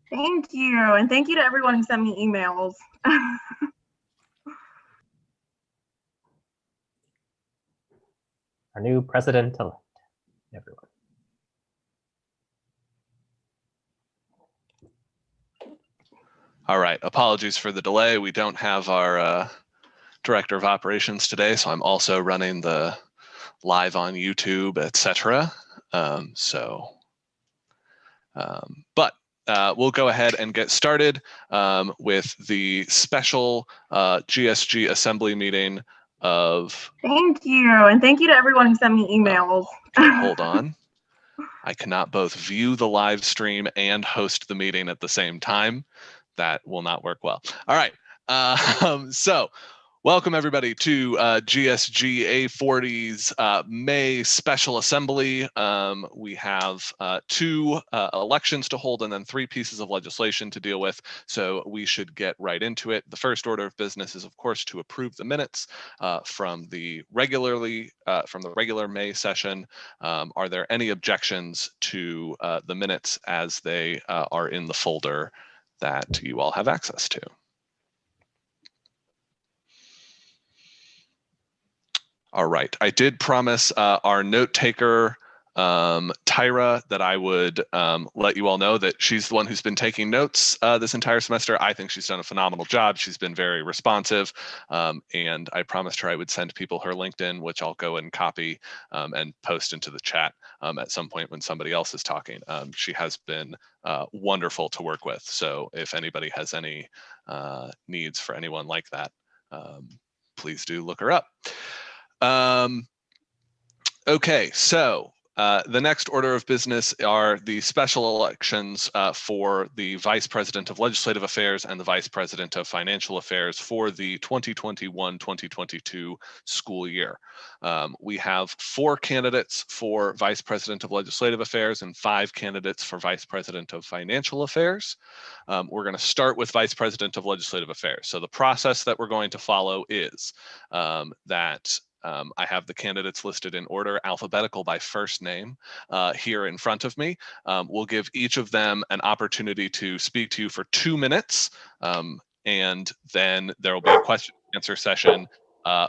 Thank you. And thank you to everyone who sent me emails. Our new president-elect, everyone. All right, apologies for the delay. We don't have our director of operations today, so I'm also running the live on YouTube, etc. But we'll go ahead and get started with the special GSG assembly meeting of... Thank you. And thank you to everyone who sent me emails. Okay, hold on. I cannot both view the live stream and host the meeting at the same time. That will not work well. All right. So welcome everybody to GSG A40's May Special Assembly. We have two elections to hold and then three pieces of legislation to deal with, so we should get right into it. The first order of business is, of course, to approve the minutes from the regular May session. Are there any objections to the minutes as they are in the folder that you all have access to? All right, I did promise our note taker, Tyra, that I would let you all know that she's the one who's been taking notes this entire semester. I think she's done a phenomenal job. She's been very responsive, and I promised her I would send people her LinkedIn, which I'll go and copy and post into the chat at some point when somebody else is talking. She has been wonderful to work with, so if anybody has any needs for anyone like that, please do look her up. Okay, so the next order of business are the special elections for the Vice President of Legislative Affairs and the Vice President of Financial Affairs for the 2021-2022 school year. We have 4 candidates for Vice President of Legislative Affairs and 5 candidates for Vice President of Financial Affairs. We're going to start with Vice President of Legislative Affairs. So the process that we're going to follow is that I have the candidates listed in order, alphabetical by first name, here in front of me. We'll give each of them an opportunity to speak to you for 2 minutes, and then there will be a question and answer session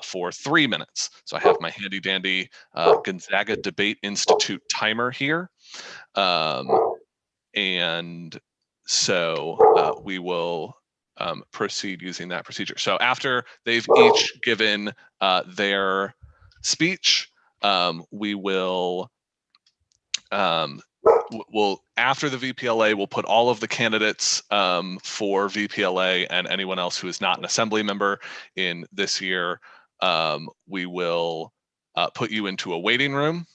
for 3 minutes. So I have my handy dandy Gonzaga Debate Institute timer here. And so we will proceed using that procedure. So after they've each given their speech, we will, after the VPLA, we'll put all of the candidates for VPLA and anyone else who is not an assembly member in this year. We will put you into a waiting room.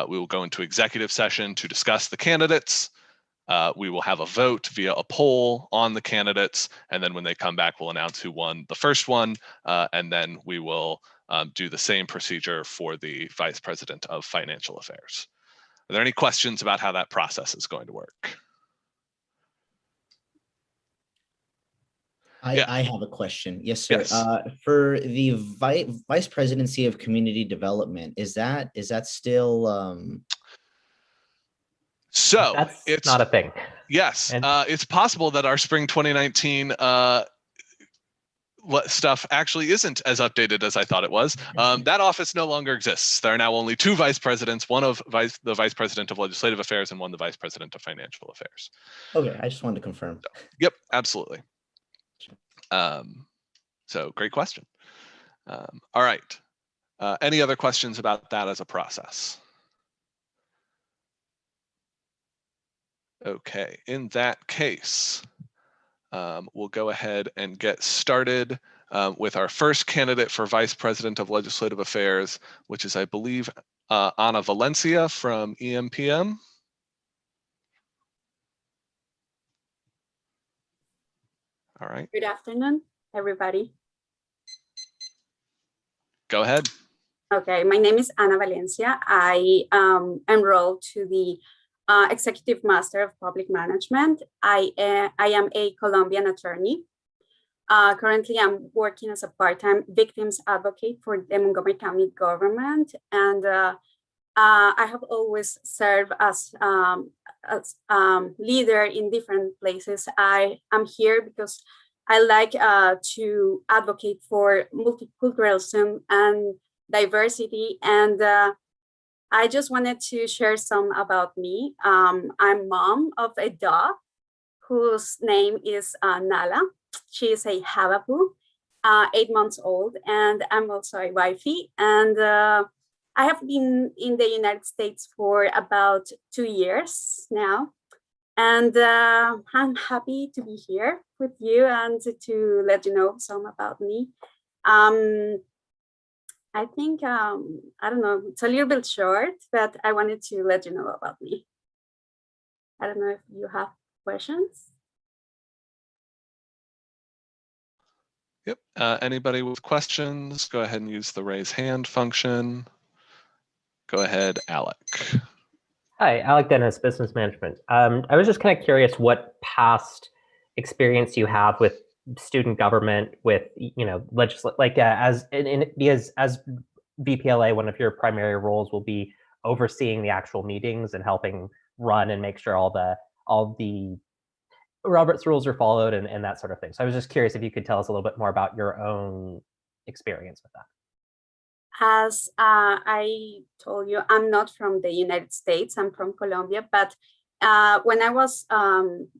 We will go into executive session to discuss the candidates. We will have a vote via a poll on the candidates, and then when they come back, we'll announce who won the first one, and then we will do the same procedure for the Vice President of Financial Affairs. Are there any questions about how that process is going to work? I have a question. Yes, sir. Yes. For the Vice Presidency of Community Development, is that still? So it's not a thing. Yes, it's possible that our spring 2019 stuff actually isn't as updated as I thought it was. That office no longer exists. There are now only 2 vice presidents, one of the Vice President of Legislative Affairs and one the Vice President of Financial Affairs. Okay, I just wanted to confirm. So, yep, absolutely. So great question. All right. Any other questions about that as a process? Okay, in that case, we'll go ahead and get started with our first candidate for Vice President of Legislative Affairs, which is, I believe, Ana Valencia from EMPM. All right. Good afternoon, everybody. Go ahead. Okay, my name is Ana Valencia. I enrolled to the Executive Master of Public Management. I am a Colombian attorney. Currently, I'm working as a part-time victims advocate for the Montgomery County government. And I have always served as leader in different places. I am here because I like to advocate for multiculturalism and diversity. And I just wanted to share some about me. I'm mom of a dog whose name is Nala. She is a Havapu, 8 months old, and I'm also a wifey. And I have been in the United States for about 2 years now. And I'm happy to be here with you and to let you know some about me. I think, I don't know, it's a little bit short, but I wanted to let you know about me. I don't know if you have questions. Yep. Anybody with questions, go ahead and use the raise hand function. Go ahead, Alec. Hi, Alec Dennis, Business Management. I was just kind of curious what past experience you have with student government, with because as BPLA, one of your primary roles will be overseeing the actual meetings and helping run and make sure all the Robert's rules are followed and that sort of thing. So I was just curious if you could tell us a little bit more about your own experience with that. As I told you, I'm not from the United States, I'm from Colombia, but when I was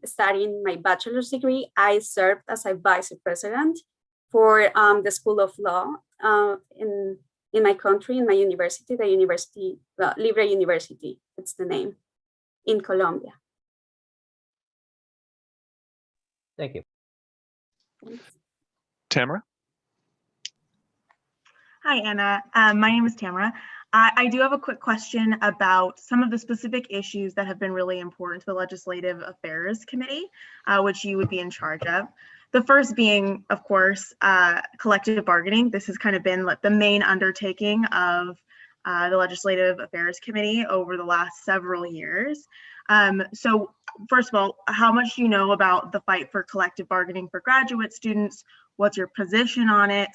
studying my bachelor's degree, I served as a vice president for the School of Law in my country, in my university, Libre University, it's the name, in Colombia. Thank you. Thanks. Tamara? Hi, Anna. My name is Tamara. I do have a quick question about some of the specific issues that have been really important to the Legislative Affairs Committee, which you would be in charge of. The first being, of course, collective bargaining. This has kind of been the main undertaking of the Legislative Affairs Committee over the last several years. So first of all, how much do you know about the fight for collective bargaining for graduate students? What's your position on it?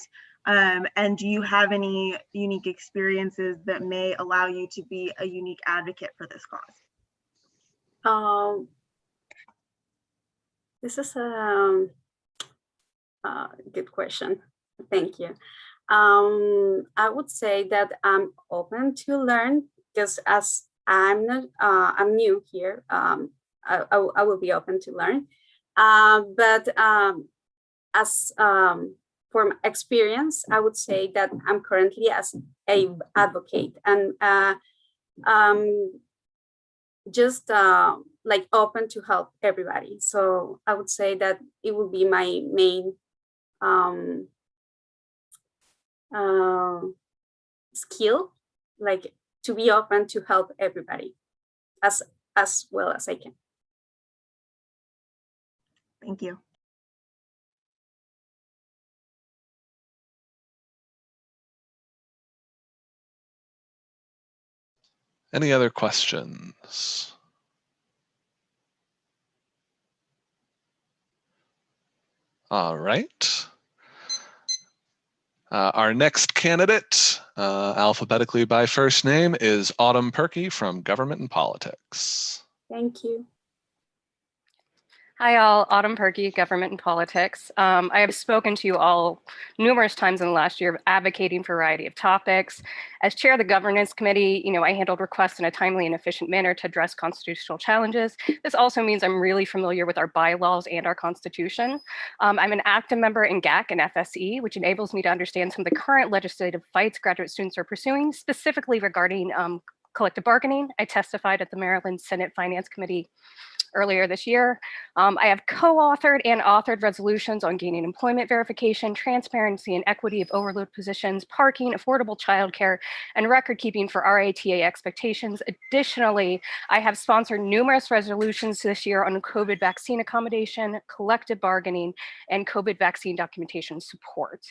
And do you have any unique experiences that may allow you to be a unique advocate for this cause? This is a good question. Thank you. I would say that I'm open to learn because as I'm new here. I will be open to learn. But as from experience, I would say that I'm currently as a advocate and just like open to help everybody. So I would say that it would be my main skill, like to be open to help everybody as well as I can. Thank you. Any other questions? All right. Our next candidate, alphabetically by first name, is Autumn Perkey from Government and Politics. Thank you. Hi all, Autumn Perkey, Government and Politics. I have spoken to you all numerous times in the last year advocating for a variety of topics. As chair of the Governance Committee, I handled requests in a timely and efficient manner to address constitutional challenges. This also means I'm really familiar with our bylaws and our Constitution. I'm an active member in GAC and FSE, which enables me to understand some of the current legislative fights graduate students are pursuing, specifically regarding collective bargaining. I testified at the Maryland Senate Finance Committee earlier this year. I have co-authored and authored resolutions on gaining employment verification, transparency and equity of overload positions, parking, affordable childcare, and record keeping for RATA expectations. Additionally, I have sponsored numerous resolutions this year on COVID vaccine accommodation, collective bargaining, and COVID vaccine documentation support.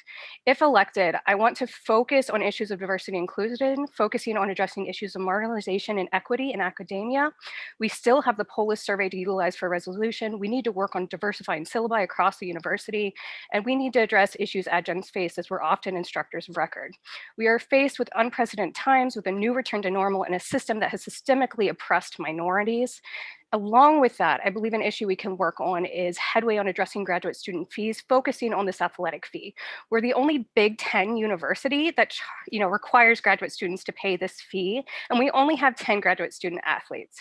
If elected, I want to focus on issues of diversity and inclusion, focusing on addressing issues of marginalization and equity in academia. We still have the Polis survey way to utilize for resolution. We need to work on diversifying syllabi across the university, and we need to address issues adjuncts face as we're often instructors of record. We are faced with unprecedented times with a new return to normal and a system that has systemically oppressed minorities. Along with that, I believe an issue we can work on is headway on addressing graduate student fees, focusing on this athletic fee. We're the only Big Ten university that requires graduate students to pay this fee, and we only have 10 graduate student athletes.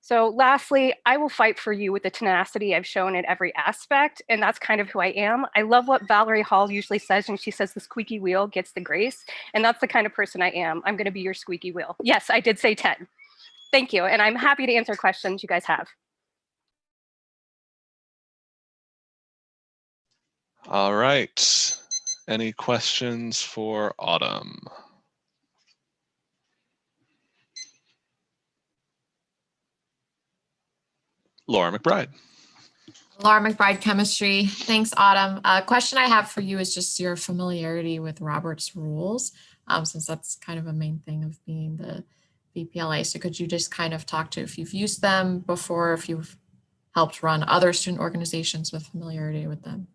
So lastly, I will fight for you with the tenacity I've shown in every aspect, and that's kind of who I am. I love what Valerie Hall usually says when she says the squeaky wheel gets the grace, and that's the kind of person I am. I'm gonna be your squeaky wheel. Yes, I did say 10. Thank you, and I'm happy to answer questions you guys have. All right. Any questions for Autumn? Laura McBride. Laura McBride, Chemistry. Thanks, Autumn. Question I have for you is just your familiarity with Robert's rules, since that's kind of a main thing of being the VPLA. So could you just kind of talk to if you've used them before, if you've helped run other student organizations with familiarity with them?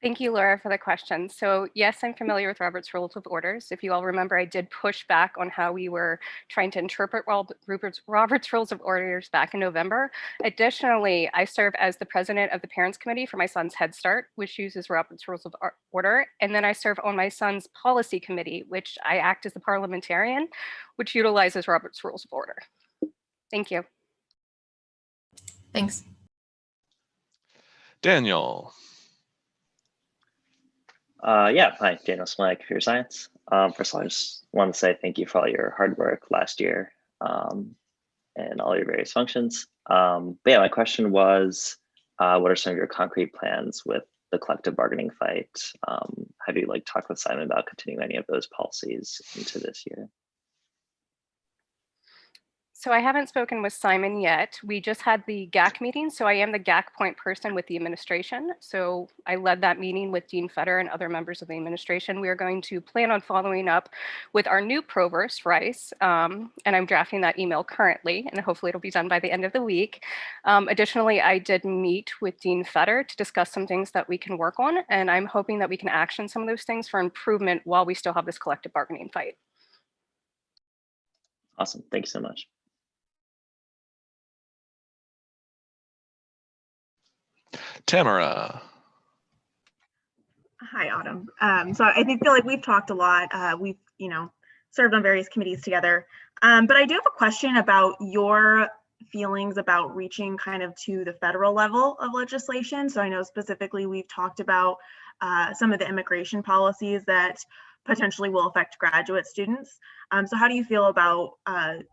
Thank you, Laura, for the question. So yes, I'm familiar with Robert's Rules of Orders. If you all remember, I did push back on how we were trying to interpret Robert's Rules of Orders back in November. Additionally, I serve as the president of the Parents Committee for my son's Head Start, which uses Robert's Rules of Order. And then I serve on my son's Policy Committee, which I act as the parliamentarian, which utilizes Robert's Rules of Order. Thank you. Thanks. Daniel. Hi, Daniel Smiley, Computer Science. First of all, I just want to say thank you for all your hard work last year and all your various functions. But yeah, my question was, what are some of your concrete plans with the collective bargaining fight? Have you talked with Simon about continuing any of those policies into this year? So I haven't spoken with Simon yet. We just had the GAC meeting. So I am the GAC point person with the administration. So I led that meeting with Dean Fetter and other members of the administration. We are going to plan on following up with our new provost, Rice. And I'm drafting that email currently, and hopefully it'll be done by the end of the week. Additionally, I did meet with Dean Fetter to discuss some things that we can work on. And I'm hoping that we can action some of those things for improvement while we still have this collective bargaining fight. Awesome, thank you so much. Tamara. Hi, Autumn. So I feel like we've talked a lot. We've, served on various committees together. But I do have a question about your feelings about reaching kind of to the federal level of legislation. So I know specifically we've talked about some of the immigration policies that potentially will affect graduate students. So how do you feel about, kind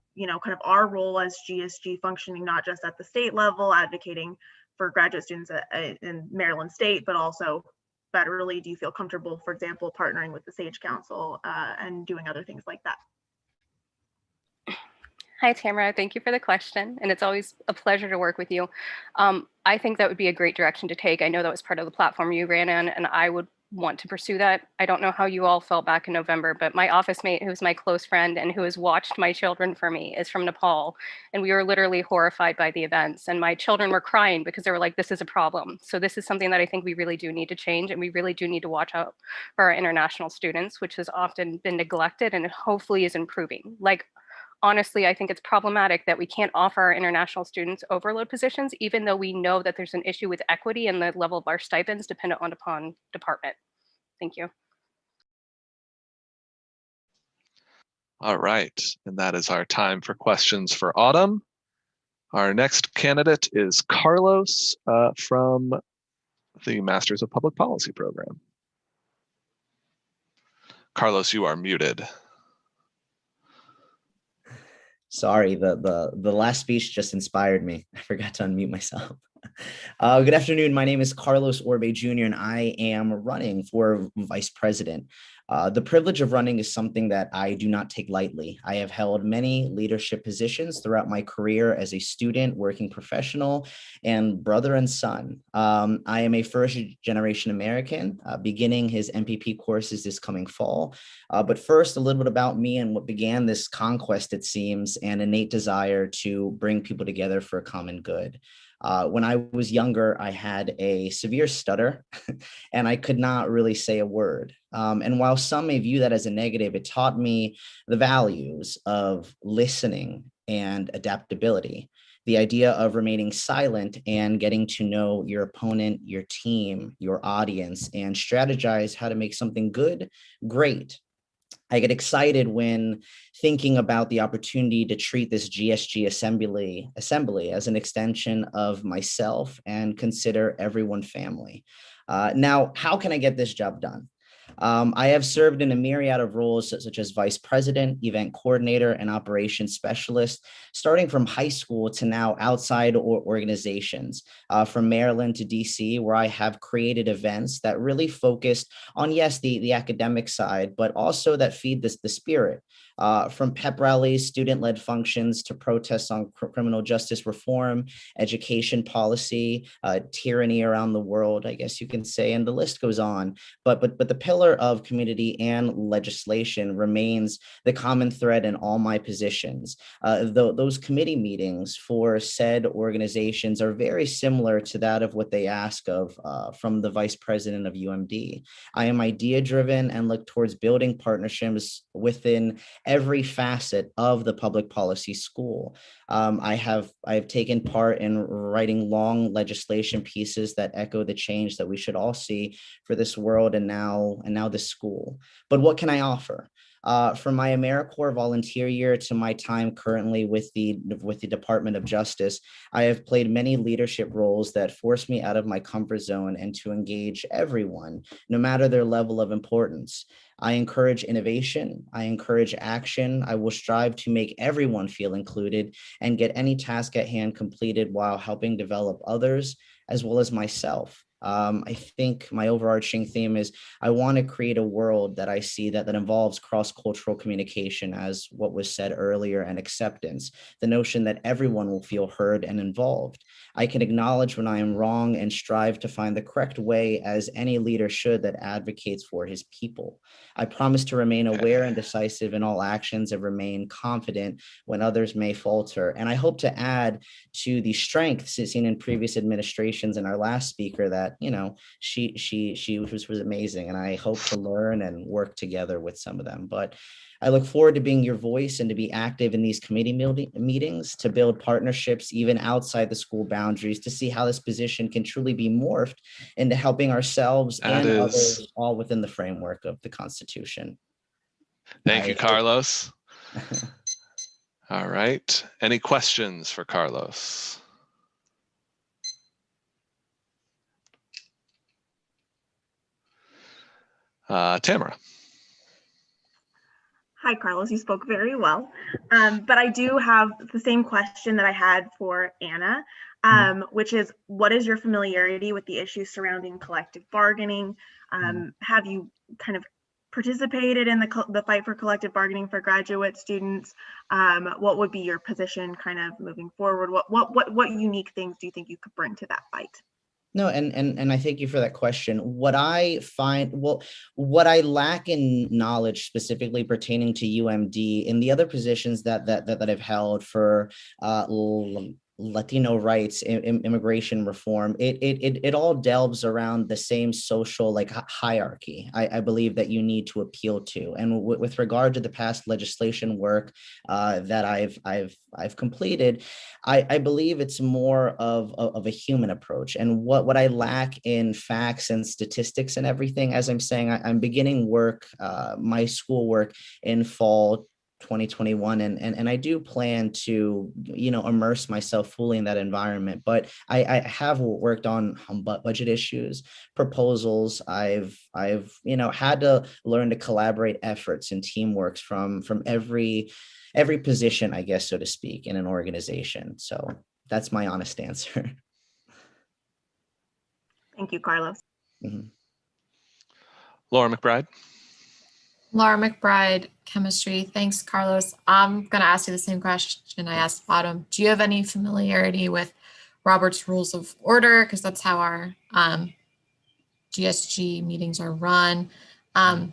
of our role as GSG functioning not just at the state level, advocating for graduate students in Maryland State, but also federally? Do you feel comfortable, for example, partnering with the SAGE Council and doing other things like that? Hi, Tamara. Thank you for the question. And it's always a pleasure to work with you. I think that would be a great direction to take. I know that was part of the platform you ran in, and I would want to pursue that. I don't know how you all felt back in November, but my office mate, who's my close friend and who has watched my children for me, is from Nepal. And we were literally horrified by the events. And my children were crying because they were like, this is a problem. So this is something that I think we really do need to change. And we really do need to watch out for our international students, which has often been neglected and hopefully is improving. Honestly, I think it's problematic that we can't offer our international students overload positions, even though we know that there's an issue with equity and the level of our stipends dependent upon department. Thank you. All right, and that is our time for questions for Autumn. Our next candidate is Carlos from the Masters of Public Policy program. Carlos, you are muted. Sorry, the last speech just inspired me. I forgot to unmute myself. Good afternoon. My name is Carlos Orbe Jr., and I am running for vice president. The privilege of running is something that I do not take lightly. I have held many leadership positions throughout my career as a student, working professional, and brother and son. I am a first-generation American, beginning his MPP courses this coming fall. But first, a little bit about me and what began this conquest, it seems, and innate desire to bring people together for a common good. When I was younger, I had a severe stutter and I could not really say a word. And while some may view that as a negative, it taught me the values of listening and adaptability. The idea of remaining silent and getting to know your opponent, your team, your audience, and strategize how to make something good, great. I get excited when thinking about the opportunity to treat this GSG assembly as an extension of myself and consider everyone family. Now, how can I get this job done? I have served in a myriad of roles such as vice president, event coordinator, and operations specialist, starting from high school to now outside organizations, from Maryland to DC, where I have created events that really focused on, yes, the academic side, but also that feed the spirit. From pep rallies, student-led functions, to protests on criminal justice reform, education policy, tyranny around the world, I guess you can say, and the list goes on. But the pillar of community and legislation remains the common thread in all my positions. Those committee meetings for said organizations are very similar to that of what they ask of from the vice president of UMD. I am idea-driven and look towards building partnerships within every facet of the public policy school. I have taken part in writing long legislation pieces that echo the change that we should all see for this world and now this school. But what can I offer? From my AmeriCorps volunteer year to my time currently with the Department of Justice, I have played many leadership roles that force me out of my comfort zone and to engage everyone, no matter their level of importance. I encourage innovation. I encourage action. I will strive to make everyone feel included and get any task at hand completed while helping develop others as well as myself. I think my overarching theme is I want to create a world that I see that involves cross-cultural communication, as what was said earlier, and acceptance, the notion that everyone will feel heard and involved. I can acknowledge when I am wrong and strive to find the correct way, as any leader should that advocates for his people. I promise to remain aware and decisive in all actions and remain confident when others may falter. And I hope to add to the strengths seen in previous administrations and our last speaker that, you know, she was amazing. And I hope to learn and work together with some of them. But I look forward to being your voice and to be active in these committee meetings, to build partnerships even outside the school boundaries, to see how this position can truly be morphed into helping ourselves and others all within the framework of the Constitution. Thank you, Carlos. All right. Any questions for Carlos? Tamara. Hi, Carlos. You spoke very well. But I do have the same question that I had for Anna, which is, what is your familiarity with the issues surrounding collective bargaining? Have you kind of participated in the fight for collective bargaining for graduate students? What would be your position kind of moving forward? What unique things do you think you could bring to that fight? No, and I thank you for that question. What I find, well, what I lack in knowledge specifically pertaining to UMD and the other positions that I've held for Latino rights, immigration reform, it all delves around the same social hierarchy I believe that you need to appeal to. And with regard to the past legislation work that I've completed, I believe it's more of a human approach. And what I lack in facts and statistics and everything, as I'm saying, I'm beginning work, my schoolwork in fall 2021, and I do plan to, immerse myself fully in that environment. But I have worked on budget issues, proposals. I've had to learn to collaborate efforts and teamworks from every position, I guess, so to speak, in an organization. So that's my honest answer. Thank you, Carlos. Laura McBride. Laura McBride, chemistry. Thanks, Carlos. I'm going to ask you the same question I asked Autumn. Do you have any familiarity with Robert's Rules of Order? Because that's how our GSG meetings are run. And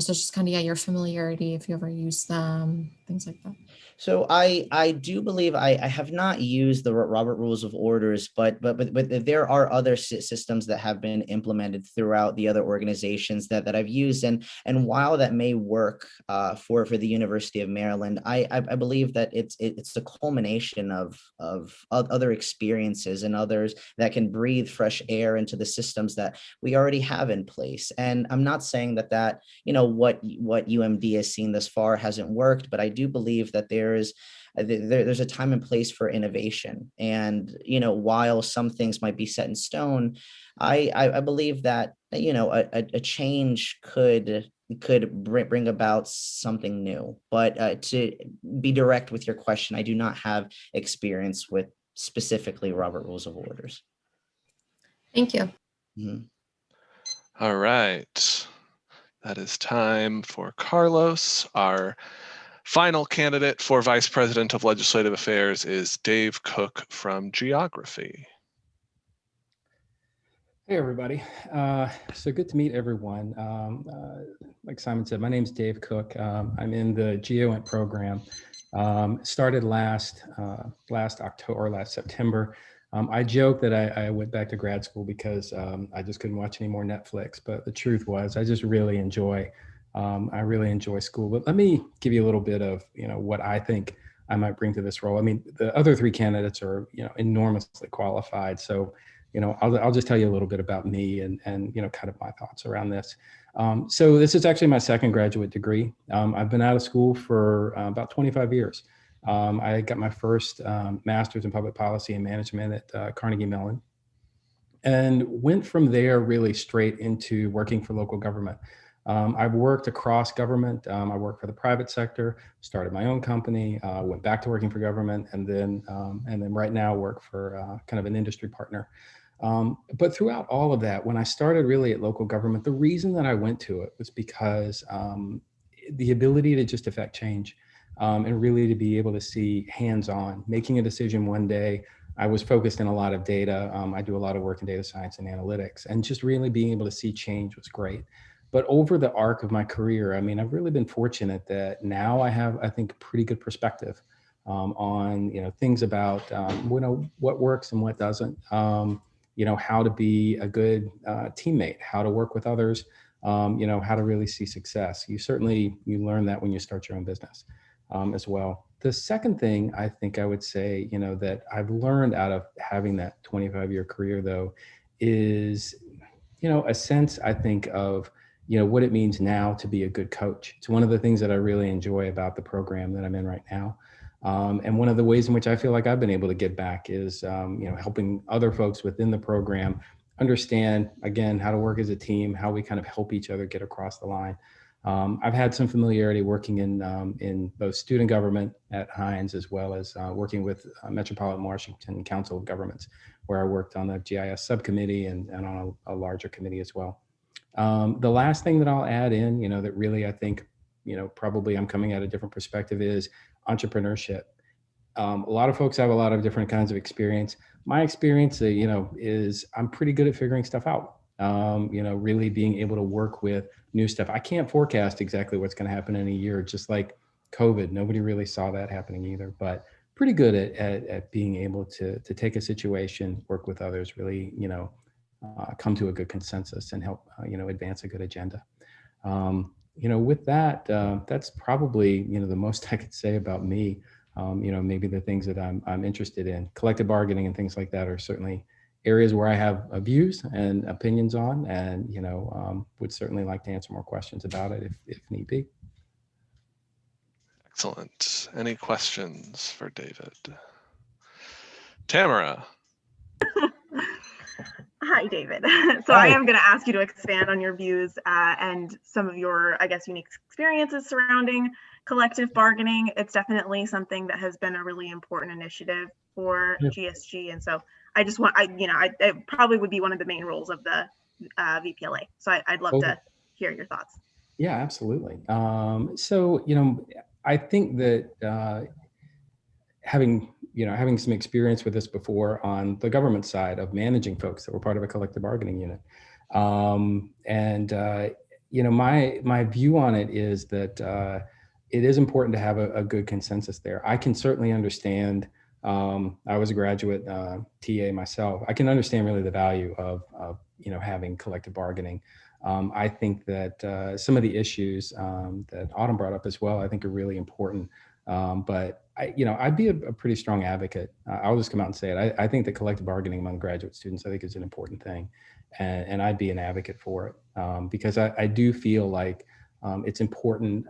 so just kind of, yeah, your familiarity, if you ever use them, things like that. So I do believe I have not used the Robert Rules of Orders, but there are other systems that have been implemented throughout the other organizations that I've used, and while that may work for the University of Maryland, I believe that it's a culmination of other experiences and others that can breathe fresh air into the systems that we already have in place. And I'm not saying that what UMD has seen thus far hasn't worked, but I do believe that there's a time and place for innovation. And while some things might be set in stone, I believe that a change could bring about something new. But to be direct with your question, I do not have experience with specifically Robert Rules of Orders. Thank you. Mm-hmm. All right. That is time for Carlos. Our final candidate for Vice President of Legislative Affairs is Dave Cook from Geography. Hey, everybody. So good to meet everyone. Like Simon said, my name is Dave Cook. I'm in the GeoInt program. Started last October or last September. I joke that I went back to grad school because I just couldn't watch any more Netflix. But the truth was, I just really enjoy. I really enjoy school. But let me give you a little bit of what I think I might bring to this role. I mean, the other three candidates are enormously qualified. So I'll just tell you a little bit about me and kind of my thoughts around this. So this is actually my second graduate degree. I've been out of school for about 25 years. I got my first master's in public policy and management at Carnegie Mellon, and went from there really straight into working for local government. I've worked across government. I worked for the private sector, started my own company, went back to working for government, and then right now work for kind of an industry partner. But throughout all of that, when I started really at local government, the reason that I went to it was because the ability to just affect change and really to be able to see hands-on, making a decision one day. I was focused in a lot of data. I do a lot of work in data science and analytics, and just really being able to see change was great. But over the arc of my career, I mean, I've really been fortunate that now I have, I think, a pretty good perspective on things about what works and what doesn't. How to be a good teammate, how to work with others, how to really see success. You learn that when you start your own business as well. The second thing I think I would say, that I've learned out of having that 25-year career, though, is, a sense, I think, of, what it means now to be a good coach. It's one of the things that I really enjoy about the program that I'm in right now. And one of the ways in which I feel like I've been able to give back is, helping other folks within the program understand, again, how to work as a team, how we kind of help each other get across the line. I've had some familiarity working in both student government at Hines, as well as working with Metropolitan Washington Council of Governments, where I worked on the GIS subcommittee and on a larger committee as well. The last thing that I'll add in, that really I think, probably I'm coming at a different perspective is entrepreneurship. A lot of folks have a lot of different kinds of experience. My experience, is I'm pretty good at figuring stuff out. Really being able to work with new stuff. I can't forecast exactly what's going to happen in a year, just like COVID. Nobody really saw that happening either, but pretty good at being able to take a situation, work with others, really, come to a good consensus and help, advance a good agenda. With that, that's probably, the most I could say about me. Maybe the things that I'm interested in. Collective bargaining and things like that are certainly areas where I have views and opinions on, and would certainly like to answer more questions about it if need be. Excellent. Any questions for David? Tamara. Hi, David. So Hi. I am going to ask you to expand on your views and some of your, I guess, unique experiences surrounding collective bargaining. It's definitely something that has been a really important initiative for GSG. And so I just want, it probably would be one of the main roles of the VPLA. So I'd love to hear your thoughts. Yeah, absolutely. So, I think that having some experience with this before on the government side of managing folks that were part of a collective bargaining unit, and my view on it is that it is important to have a good consensus there. I can certainly understand. I was a graduate TA myself. I can understand really the value of having collective bargaining. I think that some of the issues that Autumn brought up as well, I think are really important. But I'd be a pretty strong advocate. I'll just come out and say it. I think that collective bargaining among graduate students, I think, is an important thing, and I'd be an advocate for it because I do feel like it's important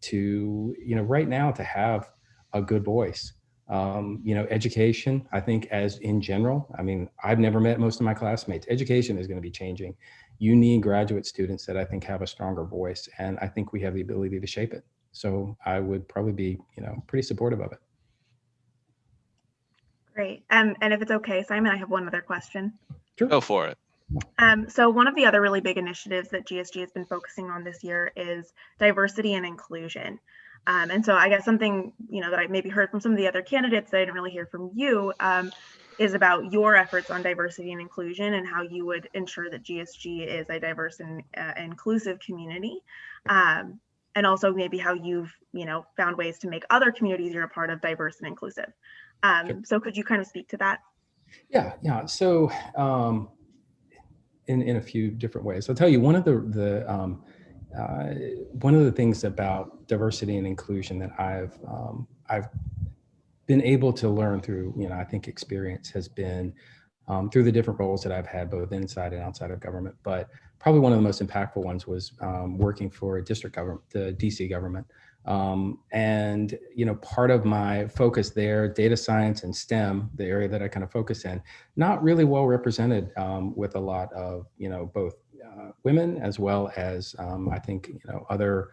to right now to have a good voice. Education, I think, as in general. I mean, I've never met most of my classmates. Education is going to be changing. You need graduate students that I think have a stronger voice, and I think we have the ability to shape it. So I would probably be, pretty supportive of it. Great. And if it's okay, Simon, I have one other question. Sure. Go for it. So one of the other really big initiatives that GSG has been focusing on this year is diversity and inclusion. And so I guess something, that I maybe heard from some of the other candidates that I didn't really hear from you is about your efforts on diversity and inclusion and how you would ensure that GSG is a diverse and inclusive community. And also maybe how you've, found ways to make other communities you're a part of diverse and inclusive. Sure. So could you kind of speak to that? Yeah. So in a few different ways, I'll tell you one of the things about diversity and inclusion that I've been able to learn through, I think experience has been through the different roles that I've had both inside and outside of government. But probably one of the most impactful ones was working for a district government, the DC government. And, part of my focus there, data science and STEM, the area that I kind of focus in, not really well represented with a lot of, both women as well as I think, other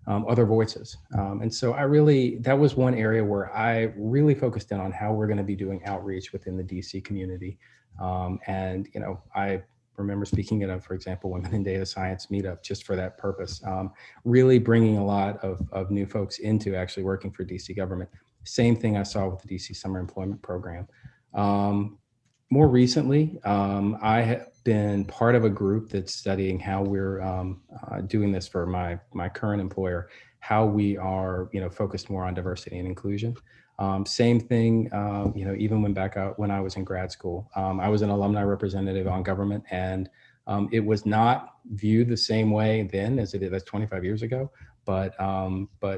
voices. And so that was one area where I really focused in on how we're going to be doing outreach within the DC community. And, I remember speaking at for example, Women in Data Science meetup just for that purpose, really bringing a lot of new folks into actually working for DC government. Same thing I saw with the DC Summer Employment Program. More recently, I have been part of a group that's studying how we're doing this for my current employer, how we are, focused more on diversity and inclusion. Same thing, even when I was in grad school, I was an alumni representative on government, and it was not viewed the same way then as it is. That's 25 years ago. But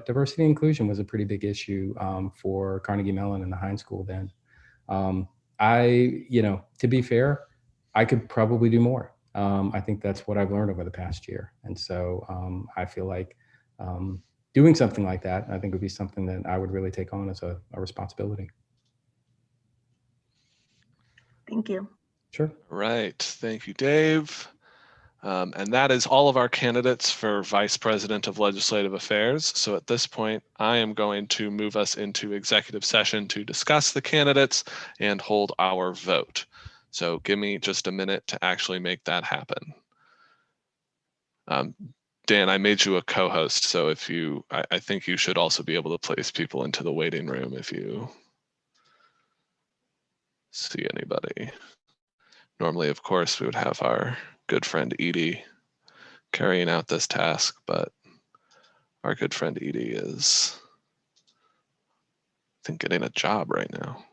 diversity and inclusion was a pretty big issue for Carnegie Mellon and the Heinz School then. To be fair, I could probably do more. I think that's what I've learned over the past year. And so I feel like doing something like that, I think would be something that I would really take on as a responsibility. Thank you. Sure. Right. Thank you, Dave. And that is all of our candidates for Vice President of Legislative Affairs. So at this point, I am going to move us into executive session to discuss the candidates and hold our vote. So give me just a minute to actually make that happen. Dan, I made you a co-host, so I think you should also be able to place people into the waiting room if you see anybody. Normally, of course, we would have our good friend Edie carrying out this task, but our good friend Edie is, I think, getting a job right now.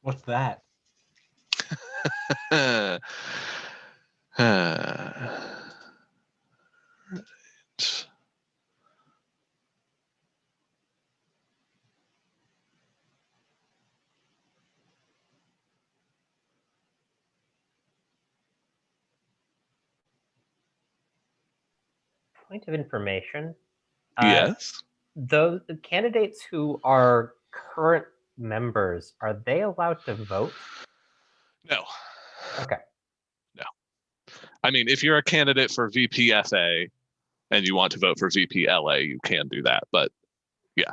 What's that? Right. Point of information. Yes. The candidates who are current members, are they allowed to vote? No. Okay. No. I mean, if you're a candidate for VPFA and you want to vote for VPLA, you can do that. But yeah.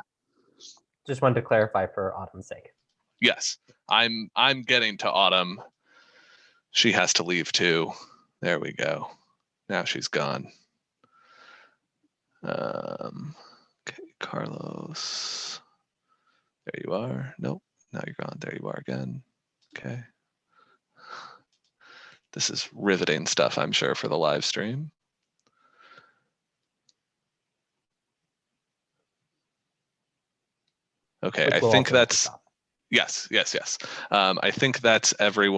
Just wanted to clarify for Autumn's sake. Yes. I'm getting to Autumn. She has to leave too. There we go. Now she's gone. Okay, Carlos. There you are. Nope. Now you're gone. There you are again. Okay. This is riveting stuff, I'm sure, for the live stream. Okay, Which I will think also at the that's, top. yes. I think that's everyone.